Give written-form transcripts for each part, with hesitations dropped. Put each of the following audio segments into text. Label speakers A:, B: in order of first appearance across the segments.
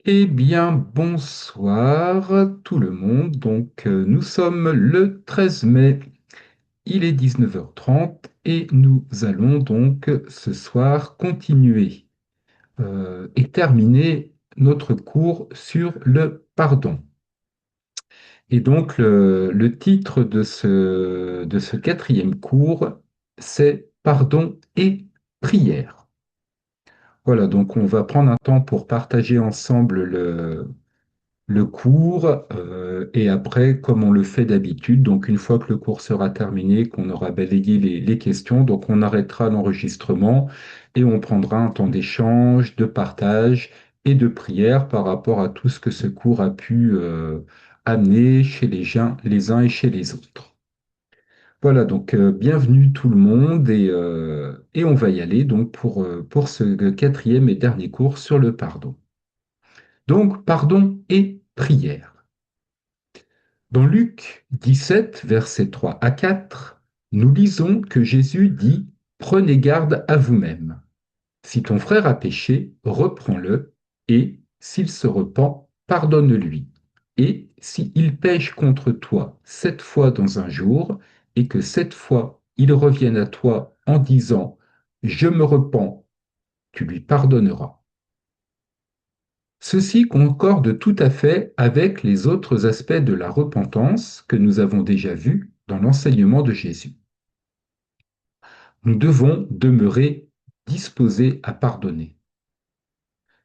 A: Eh bien, bonsoir tout le monde. Nous sommes le 13 mai, il est 19h30 et nous allons donc ce soir continuer et terminer notre cours sur le pardon. Et donc, le titre de ce quatrième cours, c'est Pardon et prière. Voilà, donc on va prendre un temps pour partager ensemble le cours et après, comme on le fait d'habitude, donc une fois que le cours sera terminé, qu'on aura balayé les questions, donc on arrêtera l'enregistrement et on prendra un temps d'échange, de partage et de prière par rapport à tout ce que ce cours a pu amener chez les uns et chez les autres. Voilà, bienvenue tout le monde et on va y aller donc pour ce quatrième et dernier cours sur le pardon. Donc, pardon et prière. Dans Luc 17, versets 3 à 4, nous lisons que Jésus dit: Prenez garde à vous-même. Si ton frère a péché, reprends-le, et s'il se repent, pardonne-lui. Et s'il pêche contre toi 7 fois dans un jour, et que 7 fois il revienne à toi en disant: Je me repens, tu lui pardonneras. Ceci concorde tout à fait avec les autres aspects de la repentance que nous avons déjà vus dans l'enseignement de Jésus. Nous devons demeurer disposés à pardonner.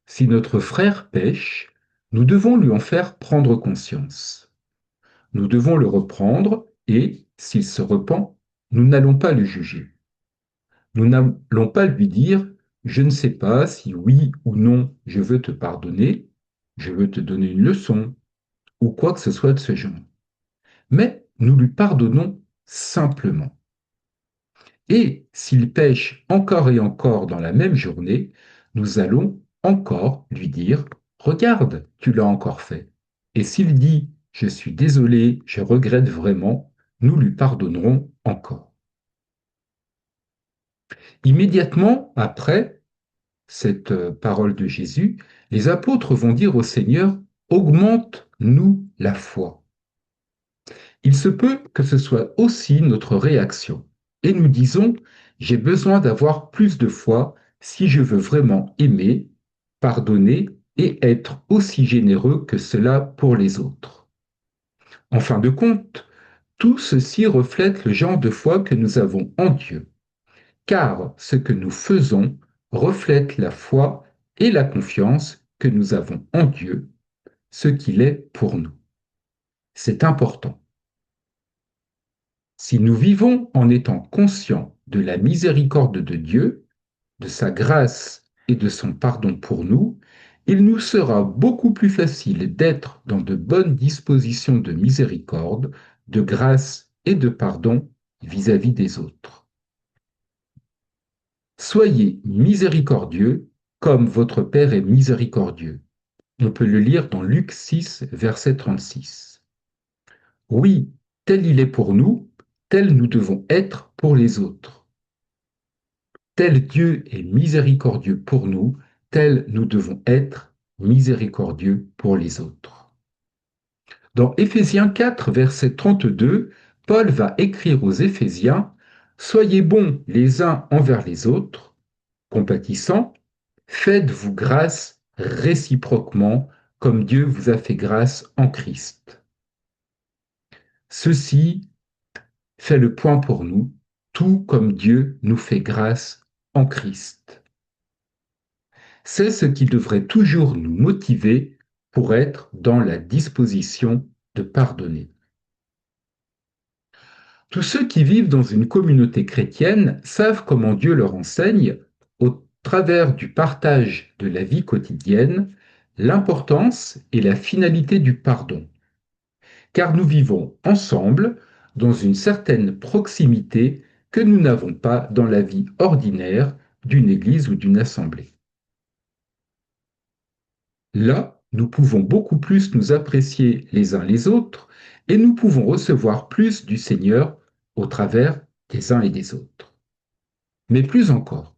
A: Si notre frère pêche, nous devons lui en faire prendre conscience. Nous devons le reprendre et, s'il se repent, nous n'allons pas le juger. Nous n'allons pas lui dire: Je ne sais pas si oui ou non je veux te pardonner, je veux te donner une leçon, ou quoi que ce soit de ce genre. Mais nous lui pardonnons simplement. Et s'il pêche encore et encore dans la même journée, nous allons encore lui dire: Regarde, tu l'as encore fait. Et s'il dit: Je suis désolé, je regrette vraiment, nous lui pardonnerons encore. Immédiatement après cette parole de Jésus, les apôtres vont dire au Seigneur: Augmente-nous la foi. Il se peut que ce soit aussi notre réaction. Et nous disons: J'ai besoin d'avoir plus de foi si je veux vraiment aimer, pardonner et être aussi généreux que cela pour les autres. En fin de compte, tout ceci reflète le genre de foi que nous avons en Dieu, car ce que nous faisons reflète la foi et la confiance que nous avons en Dieu, ce qu'il est pour nous. C'est important. Si nous vivons en étant conscients de la miséricorde de Dieu, de sa grâce et de son pardon pour nous, il nous sera beaucoup plus facile d'être dans de bonnes dispositions de miséricorde, de grâce et de pardon vis-à-vis des autres. Soyez miséricordieux comme votre Père est miséricordieux. On peut le lire dans Luc 6, verset 36. Oui, tel il est pour nous, tel nous devons être pour les autres. Tel Dieu est miséricordieux pour nous, tel nous devons être miséricordieux pour les autres. Dans Éphésiens 4, verset 32, Paul va écrire aux Éphésiens: Soyez bons les uns envers les autres, compatissants, faites-vous grâce réciproquement, comme Dieu vous a fait grâce en Christ. Ceci fait le point pour nous, tout comme Dieu nous fait grâce en Christ. C'est ce qui devrait toujours nous motiver pour être dans la disposition de pardonner. Tous ceux qui vivent dans une communauté chrétienne savent comment Dieu leur enseigne, au travers du partage de la vie quotidienne, l'importance et la finalité du pardon. Car nous vivons ensemble dans une certaine proximité que nous n'avons pas dans la vie ordinaire d'une église ou d'une assemblée. Là, nous pouvons beaucoup plus nous apprécier les uns les autres et nous pouvons recevoir plus du Seigneur au travers des uns et des autres. Mais plus encore,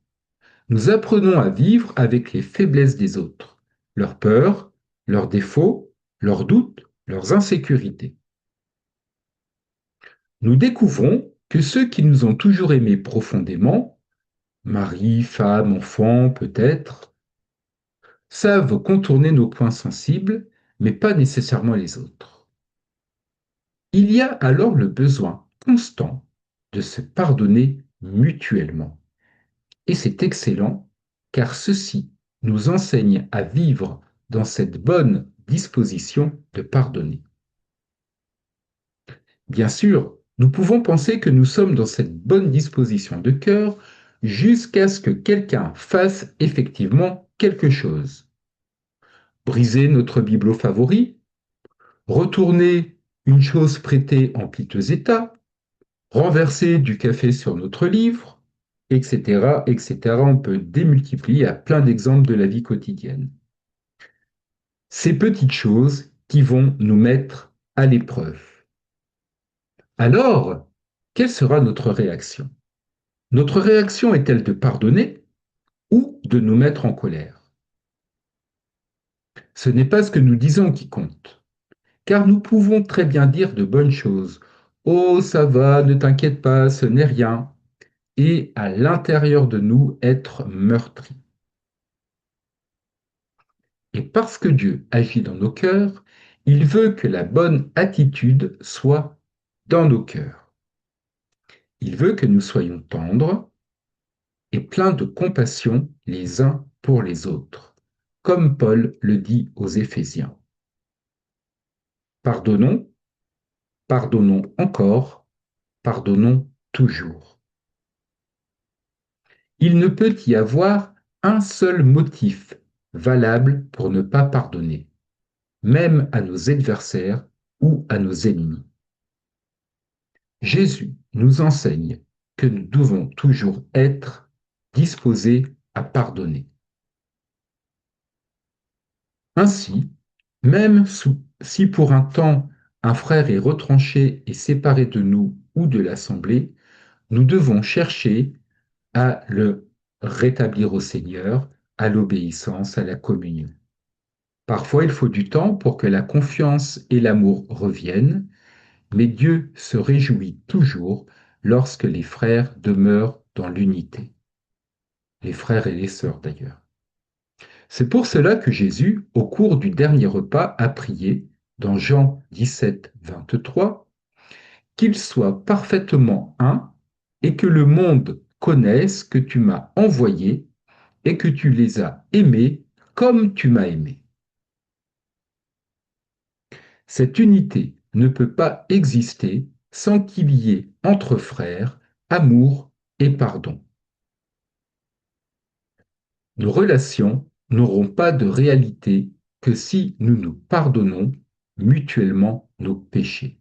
A: nous apprenons à vivre avec les faiblesses des autres, leurs peurs, leurs défauts, leurs doutes, leurs insécurités. Nous découvrons que ceux qui nous ont toujours aimés profondément, mari, femme, enfant peut-être, savent contourner nos points sensibles, mais pas nécessairement les autres. Il y a alors le besoin constant de se pardonner mutuellement. Et c'est excellent, car ceci nous enseigne à vivre dans cette bonne disposition de pardonner. Bien sûr, nous pouvons penser que nous sommes dans cette bonne disposition de cœur jusqu'à ce que quelqu'un fasse effectivement quelque chose. Briser notre bibelot favori, retourner une chose prêtée en piteux état, renverser du café sur notre livre, etc., etc. On peut démultiplier à plein d'exemples de la vie quotidienne. Ces petites choses qui vont nous mettre à l'épreuve. Alors, quelle sera notre réaction? Notre réaction est-elle de pardonner ou de nous mettre en colère? Ce n'est pas ce que nous disons qui compte, car nous pouvons très bien dire de bonnes choses. Oh, ça va, ne t'inquiète pas, ce n'est rien. Et à l'intérieur de nous être meurtri. Et parce que Dieu agit dans nos cœurs, il veut que la bonne attitude soit dans nos cœurs. Il veut que nous soyons tendres et pleins de compassion les uns pour les autres, comme Paul le dit aux Éphésiens. Pardonnons, pardonnons encore, pardonnons toujours. Il ne peut y avoir un seul motif valable pour ne pas pardonner, même à nos adversaires ou à nos ennemis. Jésus nous enseigne que nous devons toujours être disposés à pardonner. Ainsi, même si pour un temps un frère est retranché et séparé de nous ou de l'Assemblée, nous devons chercher à le rétablir au Seigneur, à l'obéissance, à la communion. Parfois, il faut du temps pour que la confiance et l'amour reviennent, mais Dieu se réjouit toujours lorsque les frères demeurent dans l'unité. Les frères et les sœurs d'ailleurs. C'est pour cela que Jésus, au cours du dernier repas, a prié, dans Jean 17, 23, qu'ils soient parfaitement un et que le monde connaisse que tu m'as envoyé et que tu les as aimés comme tu m'as aimé. Cette unité ne peut pas exister sans qu'il y ait entre frères amour et pardon. Nos relations n'auront pas de réalité que si nous nous pardonnons mutuellement nos péchés.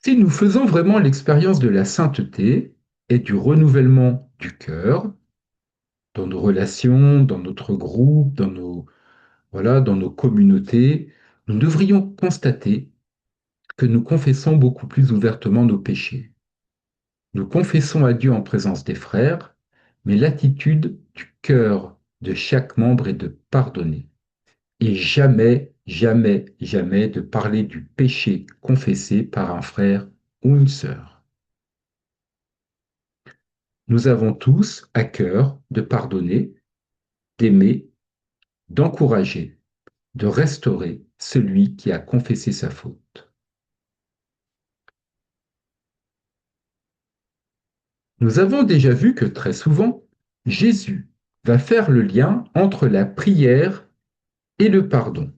A: Si nous faisons vraiment l'expérience de la sainteté et du renouvellement du cœur, dans nos relations, dans notre groupe, dans nos communautés, nous devrions constater que nous confessons beaucoup plus ouvertement nos péchés. Nous confessons à Dieu en présence des frères, mais l'attitude du cœur de chaque membre est de pardonner. Et jamais, jamais, jamais de parler du péché confessé par un frère ou une sœur. Nous avons tous à cœur de pardonner, d'aimer, d'encourager, de restaurer celui qui a confessé sa faute. Nous avons déjà vu que très souvent, Jésus va faire le lien entre la prière et le pardon.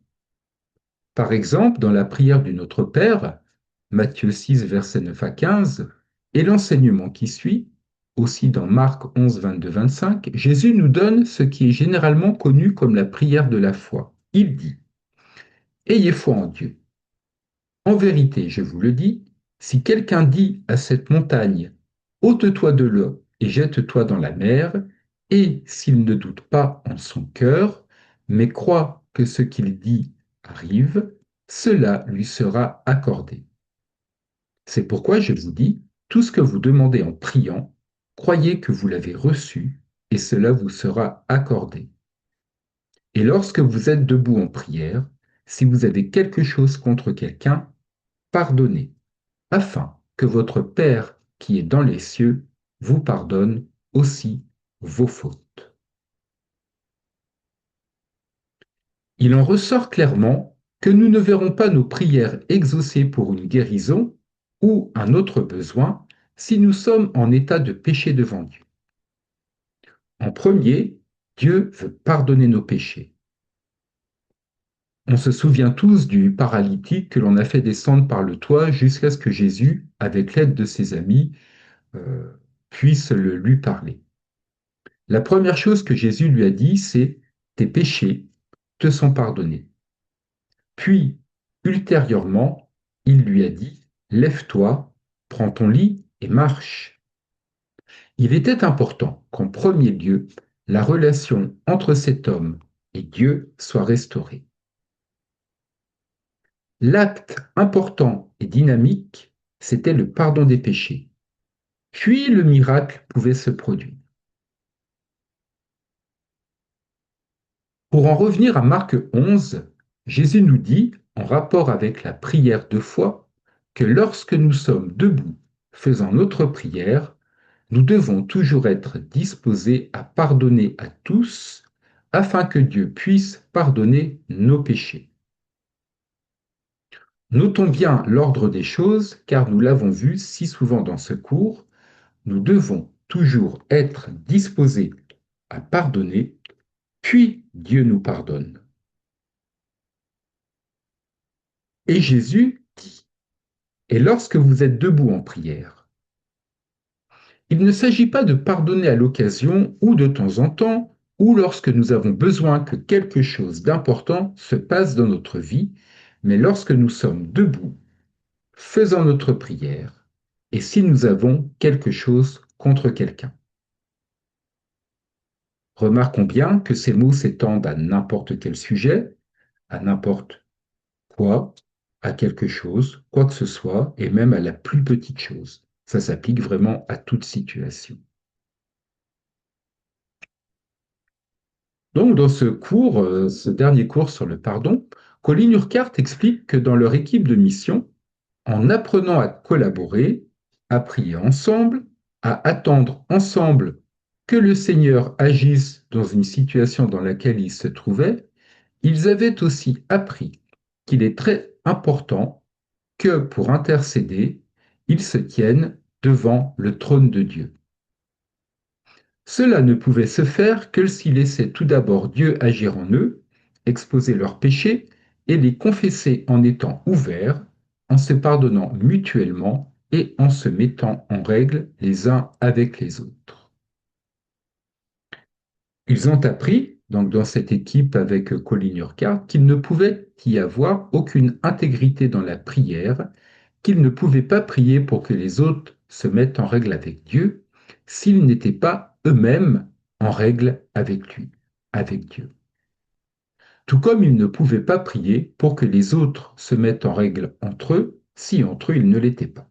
A: Par exemple, dans la prière du Notre Père, Matthieu 6, versets 9 à 15, et l'enseignement qui suit, aussi dans Marc 11, 22, 25, Jésus nous donne ce qui est généralement connu comme la prière de la foi. Il dit, ayez foi en Dieu. En vérité, je vous le dis, si quelqu'un dit à cette montagne, ôte-toi de là et jette-toi dans la mer, et s'il ne doute pas en son cœur, mais croit que ce qu'il dit arrive, cela lui sera accordé. C'est pourquoi je vous dis, tout ce que vous demandez en priant, croyez que vous l'avez reçu, et cela vous sera accordé. Et lorsque vous êtes debout en prière, si vous avez quelque chose contre quelqu'un, pardonnez, afin que votre Père qui est dans les cieux vous pardonne aussi vos fautes. Il en ressort clairement que nous ne verrons pas nos prières exaucées pour une guérison ou un autre besoin si nous sommes en état de péché devant Dieu. En premier, Dieu veut pardonner nos péchés. On se souvient tous du paralytique que l'on a fait descendre par le toit jusqu'à ce que Jésus, avec l'aide de ses amis, euh, puisse lui parler. La première chose que Jésus lui a dit, c'est tes péchés te sont pardonnés. Puis, ultérieurement, il lui a dit, lève-toi, prends ton lit et marche. Il était important qu'en premier lieu, la relation entre cet homme et Dieu soit restaurée. L'acte important et dynamique, c'était le pardon des péchés. Puis le miracle pouvait se produire. Pour en revenir à Marc 11, Jésus nous dit, en rapport avec la prière de foi, que lorsque nous sommes debout faisant notre prière, nous devons toujours être disposés à pardonner à tous afin que Dieu puisse pardonner nos péchés. Notons bien l'ordre des choses car nous l'avons vu si souvent dans ce cours, nous devons toujours être disposés à pardonner, puis Dieu nous pardonne. Et Jésus dit, et lorsque vous êtes debout en prière, il ne s'agit pas de pardonner à l'occasion ou de temps en temps, ou lorsque nous avons besoin que quelque chose d'important se passe dans notre vie, mais lorsque nous sommes debout, faisant notre prière, et si nous avons quelque chose contre quelqu'un. Remarquons bien que ces mots s'étendent à n'importe quel sujet, à n'importe quoi, à quelque chose, quoi que ce soit, et même à la plus petite chose. Ça s'applique vraiment à toute situation. Donc, dans ce cours, ce dernier cours sur le pardon, Colin Urquhart explique que dans leur équipe de mission, en apprenant à collaborer, à prier ensemble, à attendre ensemble que le Seigneur agisse dans une situation dans laquelle ils se trouvaient, ils avaient aussi appris qu'il est très important que pour intercéder, ils se tiennent devant le trône de Dieu. Cela ne pouvait se faire que s'ils laissaient tout d'abord Dieu agir en eux, exposer leurs péchés et les confesser en étant ouverts, en se pardonnant mutuellement et en se mettant en règle les uns avec les autres. Ils ont appris, donc dans cette équipe avec Colin Urquhart, qu'il ne pouvait y avoir aucune intégrité dans la prière, qu'ils ne pouvaient pas prier pour que les autres se mettent en règle avec Dieu s'ils n'étaient pas eux-mêmes en règle avec lui, avec Dieu. Tout comme ils ne pouvaient pas prier pour que les autres se mettent en règle entre eux si entre eux ils ne l'étaient pas.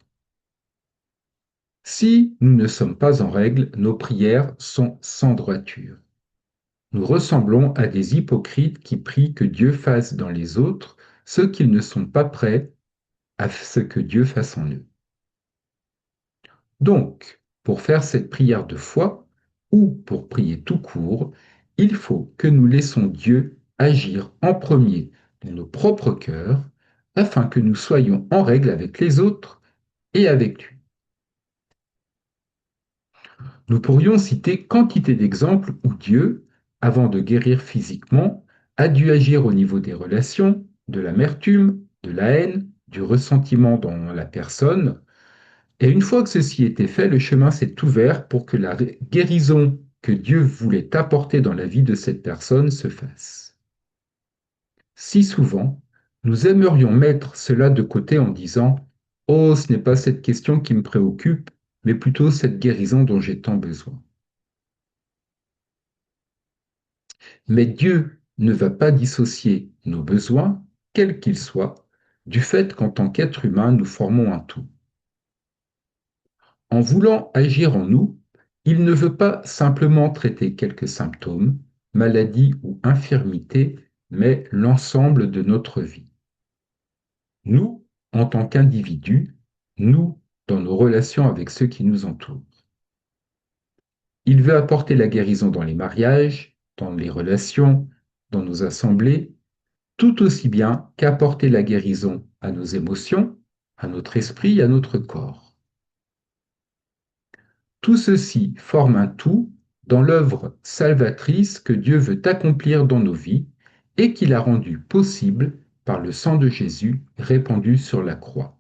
A: Si nous ne sommes pas en règle, nos prières sont sans droiture. Nous ressemblons à des hypocrites qui prient que Dieu fasse dans les autres ce qu'ils ne sont pas prêts à ce que Dieu fasse en eux. Donc, pour faire cette prière de foi, ou pour prier tout court, il faut que nous laissons Dieu agir en premier dans nos propres cœurs, afin que nous soyons en règle avec les autres et avec lui. Nous pourrions citer quantité d'exemples où Dieu, avant de guérir physiquement, a dû agir au niveau des relations, de l'amertume, de la haine, du ressentiment dans la personne. Et une fois que ceci était fait, le chemin s'est ouvert pour que la guérison que Dieu voulait apporter dans la vie de cette personne se fasse. Si souvent, nous aimerions mettre cela de côté en disant ⁇ Oh, ce n'est pas cette question qui me préoccupe, mais plutôt cette guérison dont j'ai tant besoin. ⁇ Mais Dieu ne va pas dissocier nos besoins, quels qu'ils soient, du fait qu'en tant qu'être humain, nous formons un tout. En voulant agir en nous, il ne veut pas simplement traiter quelques symptômes, maladie ou infirmité, mais l'ensemble de notre vie. Nous, en tant qu'individus, nous, dans nos relations avec ceux qui nous entourent. Il veut apporter la guérison dans les mariages, dans les relations, dans nos assemblées, tout aussi bien qu'apporter la guérison à nos émotions, à notre esprit, à notre corps. Tout ceci forme un tout dans l'œuvre salvatrice que Dieu veut accomplir dans nos vies et qu'il a rendue possible par le sang de Jésus répandu sur la croix.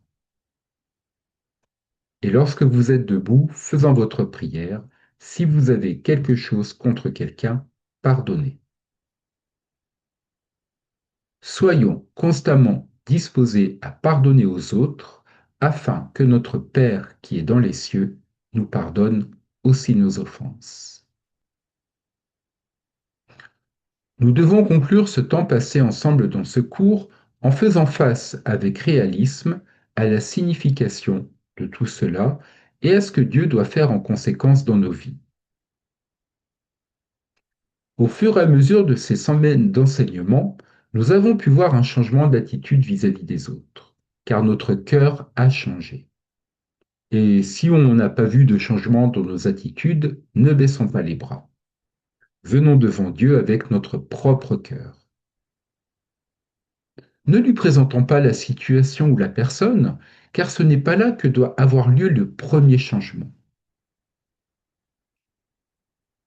A: Et lorsque vous êtes debout, faisant votre prière, si vous avez quelque chose contre quelqu'un, pardonnez. Soyons constamment disposés à pardonner aux autres, afin que notre Père qui est dans les cieux nous pardonne aussi nos offenses. Nous devons conclure ce temps passé ensemble dans ce cours en faisant face avec réalisme à la signification de tout cela et à ce que Dieu doit faire en conséquence dans nos vies. Au fur et à mesure de ces semaines d'enseignement, nous avons pu voir un changement d'attitude vis-à-vis des autres, car notre cœur a changé. Et si on n'a pas vu de changement dans nos attitudes, ne baissons pas les bras. Venons devant Dieu avec notre propre cœur. Ne lui présentons pas la situation ou la personne, car ce n'est pas là que doit avoir lieu le premier changement.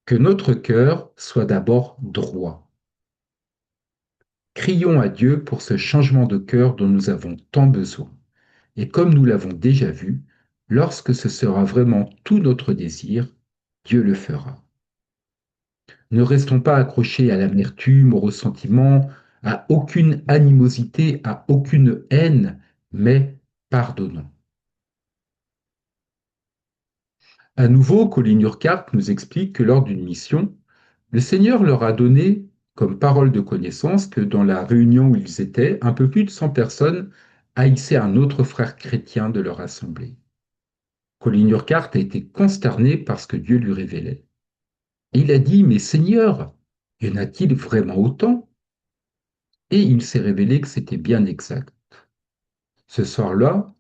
A: Que notre cœur soit d'abord droit. Crions à Dieu pour ce changement de cœur dont nous avons tant besoin. Et comme nous l'avons déjà vu, lorsque ce sera vraiment tout notre désir, Dieu le fera. Ne restons pas accrochés à l'amertume, au ressentiment, à aucune animosité, à aucune haine, mais pardonnons. À nouveau, Colin Urquhart nous explique que lors d'une mission, le Seigneur leur a donné comme parole de connaissance que dans la réunion où ils étaient, un peu plus de 100 personnes haïssaient un autre frère chrétien de leur assemblée. Colin Urquhart a été consterné par ce que Dieu lui révélait. Et il a dit, mais Seigneur, y en a-t-il vraiment autant? Et il s'est révélé que c'était bien exact. Ce soir-là,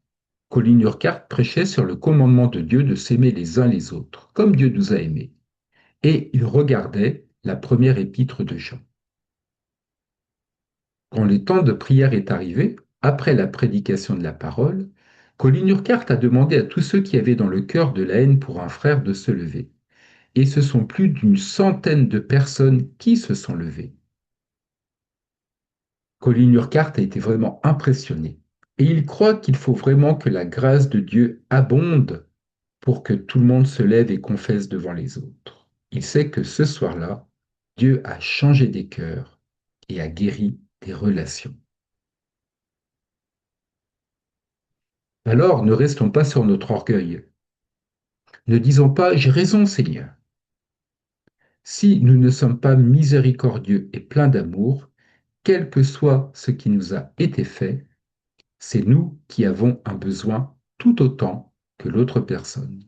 A: Colin Urquhart prêchait sur le commandement de Dieu de s'aimer les uns les autres, comme Dieu nous a aimés. Et il regardait la première épître de Jean. Quand le temps de prière est arrivé, après la prédication de la parole, Colin Urquhart a demandé à tous ceux qui avaient dans le cœur de la haine pour un frère de se lever. Et ce sont plus d'une centaine de personnes qui se sont levées. Colin Urquhart a été vraiment impressionné. Et il croit qu'il faut vraiment que la grâce de Dieu abonde pour que tout le monde se lève et confesse devant les autres. Il sait que ce soir-là, Dieu a changé des cœurs et a guéri des relations. Alors, ne restons pas sur notre orgueil. Ne disons pas j'ai raison, Seigneur. Si nous ne sommes pas miséricordieux et pleins d'amour, quel que soit ce qui nous a été fait, c'est nous qui avons un besoin tout autant que l'autre personne.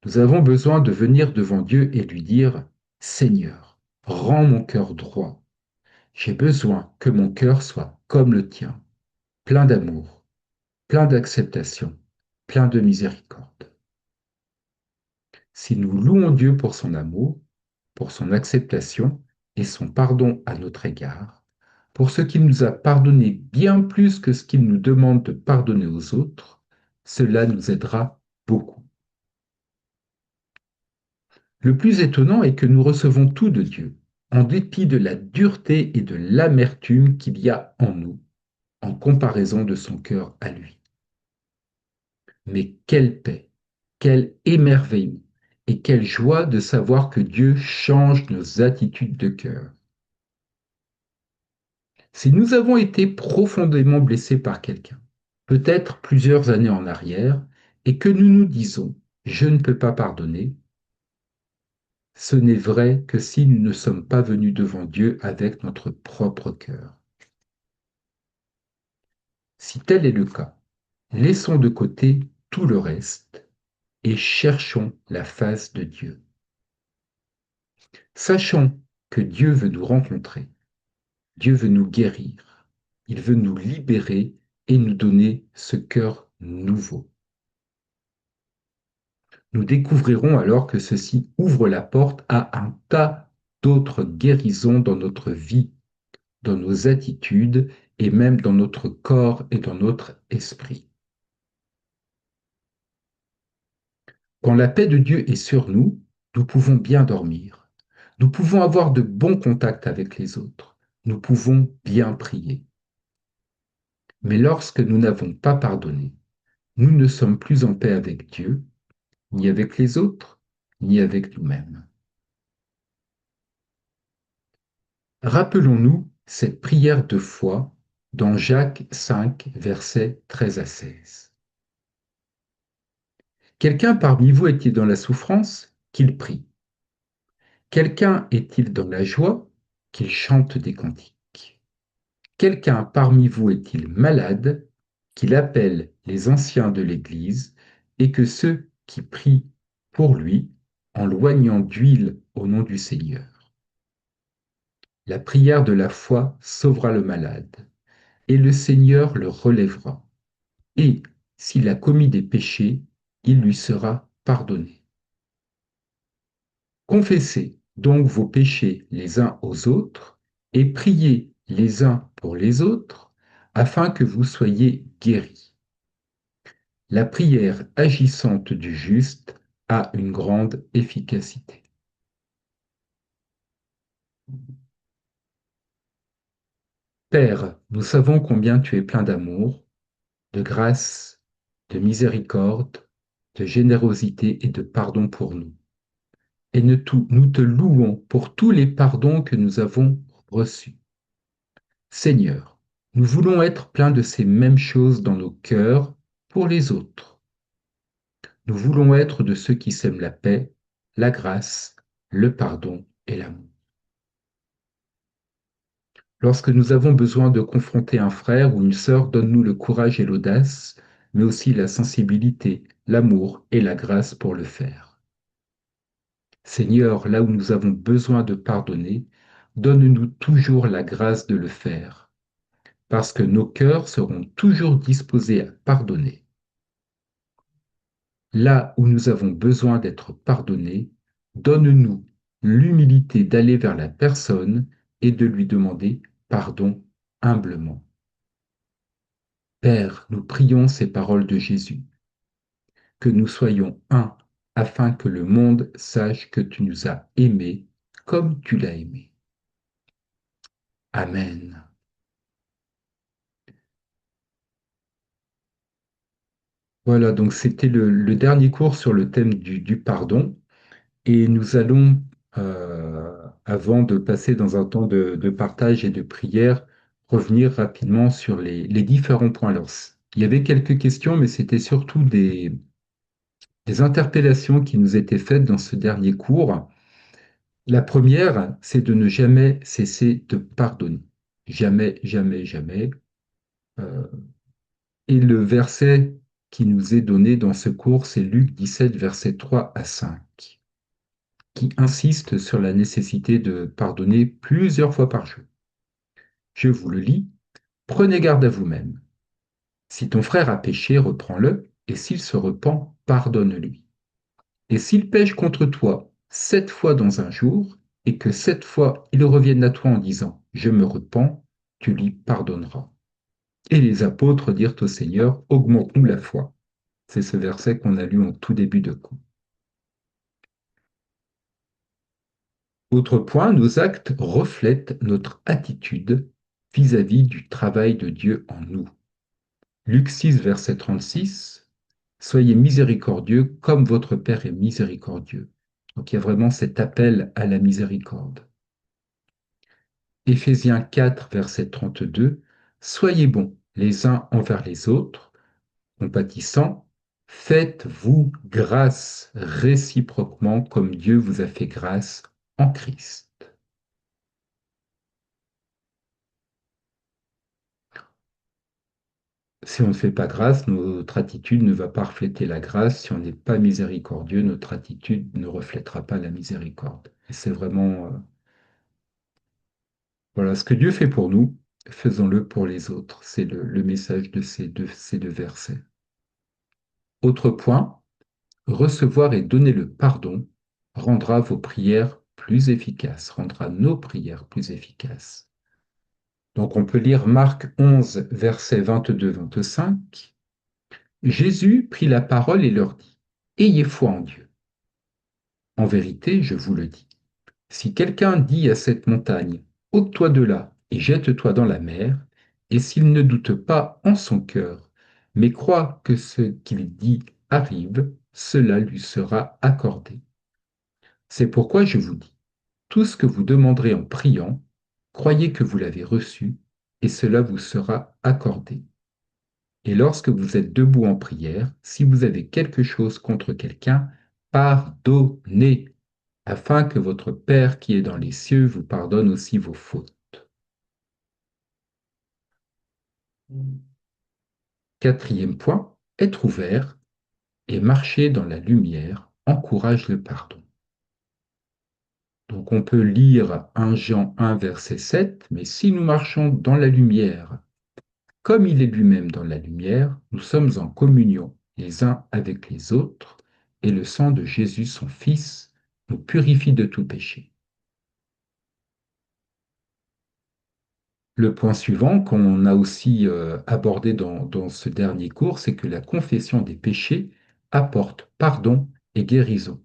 A: Nous avons besoin de venir devant Dieu et lui dire, Seigneur, rends mon cœur droit. J'ai besoin que mon cœur soit comme le tien, plein d'amour, plein d'acceptation, plein de miséricorde. Si nous louons Dieu pour son amour, pour son acceptation et son pardon à notre égard, pour ce qu'il nous a pardonné bien plus que ce qu'il nous demande de pardonner aux autres, cela nous aidera beaucoup. Le plus étonnant est que nous recevons tout de Dieu, en dépit de la dureté et de l'amertume qu'il y a en nous, en comparaison de son cœur à lui. Mais quelle paix, quel émerveillement et quelle joie de savoir que Dieu change nos attitudes de cœur. Si nous avons été profondément blessés par quelqu'un, peut-être plusieurs années en arrière, et que nous nous disons je ne peux pas pardonner, ce n'est vrai que si nous ne sommes pas venus devant Dieu avec notre propre cœur. Si tel est le cas, laissons de côté tout le reste et cherchons la face de Dieu. Sachant que Dieu veut nous rencontrer, Dieu veut nous guérir, il veut nous libérer et nous donner ce cœur nouveau. Nous découvrirons alors que ceci ouvre la porte à un tas d'autres guérisons dans notre vie, dans nos attitudes et même dans notre corps et dans notre esprit. Quand la paix de Dieu est sur nous, nous pouvons bien dormir. Nous pouvons avoir de bons contacts avec les autres. Nous pouvons bien prier. Mais lorsque nous n'avons pas pardonné, nous ne sommes plus en paix avec Dieu, ni avec les autres, ni avec nous-mêmes. Rappelons-nous cette prière de foi dans Jacques 5, versets 13 à 16. Quelqu'un parmi vous est-il dans la souffrance? Qu'il prie. Quelqu'un est-il dans la joie? Qu'il chante des cantiques. Quelqu'un parmi vous est-il malade? Qu'il appelle les anciens de l'Église et que ceux qui prient pour lui en loignant d'huile au nom du Seigneur. La prière de la foi sauvera le malade, et le Seigneur le relèvera. Et s'il a commis des péchés, il lui sera pardonné. Confessez donc vos péchés les uns aux autres et priez les uns pour les autres afin que vous soyez guéris. La prière agissante du juste a une grande efficacité. Père, nous savons combien tu es plein d'amour, de grâce, de miséricorde, de générosité et de pardon pour nous. Et nous te louons pour tous les pardons que nous avons reçus. Seigneur, nous voulons être pleins de ces mêmes choses dans nos cœurs pour les autres. Nous voulons être de ceux qui sèment la paix, la grâce, le pardon et l'amour. Lorsque nous avons besoin de confronter un frère ou une sœur, donne-nous le courage et l'audace, mais aussi la sensibilité, l'amour et la grâce pour le faire. Seigneur, là où nous avons besoin de pardonner, donne-nous toujours la grâce de le faire, parce que nos cœurs seront toujours disposés à pardonner. Là où nous avons besoin d'être pardonnés, donne-nous l'humilité d'aller vers la personne et de lui demander pardon humblement. Père, nous prions ces paroles de Jésus, que nous soyons un, afin que le monde sache que tu nous as aimés comme tu l'as aimé. Amen. Voilà, donc c'était le dernier cours sur le thème du pardon. Et nous allons, avant de passer dans un temps de partage et de prière, revenir rapidement sur les différents points. Alors, il y avait quelques questions, mais c'était surtout des interpellations qui nous étaient faites dans ce dernier cours. La première, c'est de ne jamais cesser de pardonner. Jamais, jamais, jamais. Euh, et le verset qui nous est donné dans ce cours, c'est Luc 17, versets 3 à 5, qui insiste sur la nécessité de pardonner plusieurs fois par jour. Je vous le lis. Prenez garde à vous-même. Si ton frère a péché, reprends-le, et s'il se repent, pardonne-lui. Et s'il pêche contre toi 7 fois dans un jour, et que 7 fois il revienne à toi en disant, je me repens, tu lui pardonneras. Et les apôtres dirent au Seigneur, augmente-nous la foi. C'est ce verset qu'on a lu en tout début de cours. Autre point, nos actes reflètent notre attitude vis-à-vis du travail de Dieu en nous. Luc 6, verset 36, soyez miséricordieux comme votre Père est miséricordieux. Donc il y a vraiment cet appel à la miséricorde. Éphésiens 4, verset 32, soyez bons les uns envers les autres, compatissants, faites-vous grâce réciproquement comme Dieu vous a fait grâce en Christ. Si on ne fait pas grâce, notre attitude ne va pas refléter la grâce. Si on n'est pas miséricordieux, notre attitude ne reflètera pas la miséricorde. Et c'est vraiment, voilà, ce que Dieu fait pour nous, faisons-le pour les autres. C'est le message de ces deux versets. Autre point, recevoir et donner le pardon rendra vos prières plus efficaces, rendra nos prières plus efficaces. Donc on peut lire Marc 11, versets 22-25. Jésus prit la parole et leur dit, ayez foi en Dieu. En vérité, je vous le dis, si quelqu'un dit à cette montagne, ôte-toi de là et jette-toi dans la mer, et s'il ne doute pas en son cœur, mais croit que ce qu'il dit arrive, cela lui sera accordé. C'est pourquoi je vous dis, tout ce que vous demanderez en priant, croyez que vous l'avez reçu, et cela vous sera accordé. Et lorsque vous êtes debout en prière, si vous avez quelque chose contre quelqu'un, pardonnez, afin que votre Père qui est dans les cieux vous pardonne aussi vos fautes. Quatrième point, être ouvert et marcher dans la lumière encourage le pardon. Donc on peut lire 1 Jean 1, verset 7, mais si nous marchons dans la lumière, comme il est lui-même dans la lumière, nous sommes en communion les uns avec les autres, et le sang de Jésus, son Fils, nous purifie de tout péché. Le point suivant qu'on a aussi abordé dans ce dernier cours, c'est que la confession des péchés apporte pardon et guérison.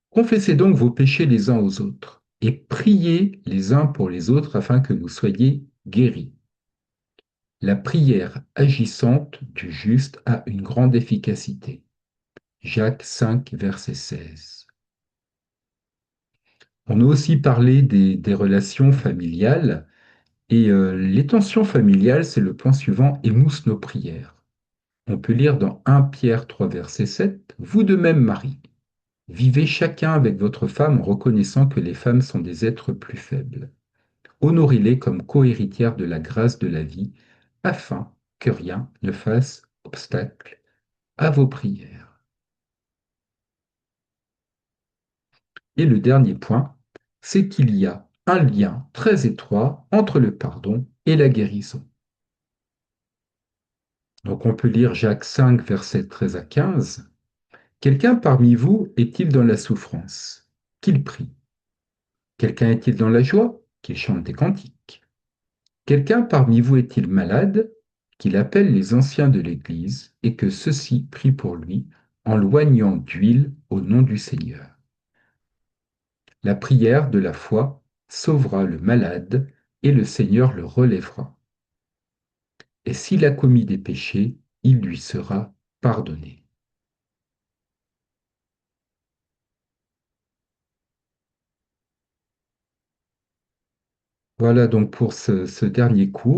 A: Confessez donc vos péchés les uns aux autres et priez les uns pour les autres afin que vous soyez guéris. La prière agissante du juste a une grande efficacité. Jacques 5, verset 16. On a aussi parlé des relations familiales et les tensions familiales, c'est le point suivant, émoussent nos prières. On peut lire dans 1 Pierre 3, verset 7, vous de même, Marie, vivez chacun avec votre femme en reconnaissant que les femmes sont des êtres plus faibles. Honorez-les comme cohéritières de la grâce de la vie, afin que rien ne fasse obstacle à vos prières. Et le dernier point, c'est qu'il y a un lien très étroit entre le pardon et la guérison. Donc on peut lire Jacques 5, versets 13 à 15. Quelqu'un parmi vous est-il dans la souffrance? Qu'il prie. Quelqu'un est-il dans la joie? Qu'il chante des cantiques. Quelqu'un parmi vous est-il malade? Qu'il appelle les anciens de l'Église et que ceux-ci prient pour lui en loignant d'huile au nom du Seigneur. La prière de la foi sauvera le malade et le Seigneur le relèvera. Et s'il a commis des péchés, il lui sera pardonné. Voilà donc pour ce dernier cours.